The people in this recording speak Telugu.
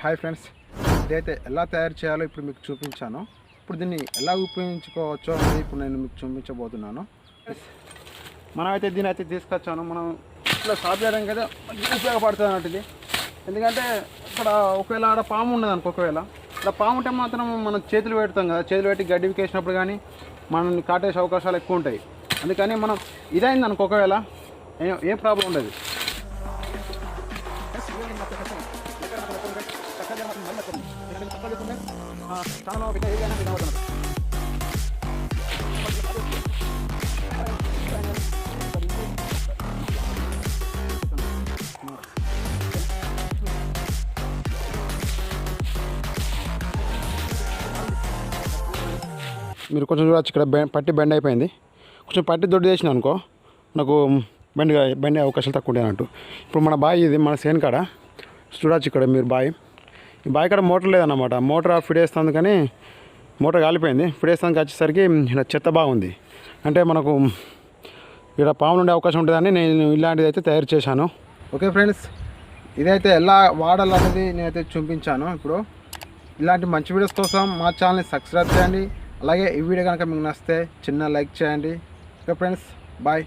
హాయ్ ఫ్రెండ్స్, ఇదైతే ఎలా తయారు చేయాలో ఇప్పుడు మీకు చూపించాను. ఇప్పుడు దీన్ని ఎలా ఉపయోగించుకోవచ్చో అనేది ఇప్పుడు నేను మీకు చూపించబోతున్నాను. మనమైతే దీన్ని అయితే తీసుకొచ్చాను. మనం ఇట్లా సాఫ్ చేయడానికి అయితే ఉపయోగపడుతుంది అన్నట్టు ఇది. ఎందుకంటే ఇక్కడ ఒకవేళ ఆడ పాము ఉండదు అనుకో, ఒకవేళ ఇక్కడ పాము ఉంటే మాత్రం మనం చేతులు పెడతాం కదా, చేతులు పెట్టి గడ్డి వేసినప్పుడు కానీ మనల్ని కాటేసే అవకాశాలు ఎక్కువ ఉంటాయి. అందుకని మనం ఇదైంది అనుకో, ఒకవేళ ఏం ప్రాబ్లం ఉండదు. మీరు కొంచెం చూడవచ్చు, ఇక్కడ పట్టి బెండ్ అయిపోయింది. కొంచెం పట్టి దొడ్డు చేసిన అనుకో నాకు బెండ్ అవకాశాలు తక్కువ ఉంటాయి అన్నట్టు. ఇప్పుడు మన బావి ఇది, మన సేన్ కాడ చూడవచ్చు. ఇక్కడ మీరు బావి, ఈ బావి కాడ మోటార్ లేదన్నమాట. మోటార్ ఫిట్ వేస్తుంది కానీ మోటార్ కాలిపోయింది. ఫిట్ వేస్తానికి వచ్చేసరికి ఇలా చెత్త బాగుంది. అంటే మనకు ఇక్కడ పాములు ఉండే అవకాశం ఉంటుందని నేను ఇలాంటిది అయితే తయారు చేశాను. ఓకే ఫ్రెండ్స్, ఇదైతే ఎలా వాడాలనేది నేనైతే చూపించాను. ఇప్పుడు ఇలాంటి మంచి వీడియోస్ కోసం మా ఛానల్ని సబ్స్క్రైబ్ చేయండి. అలాగే ఈ వీడియో కనుక మీకు నచ్చితే చిన్న లైక్ చేయండి. Okay friends, bye.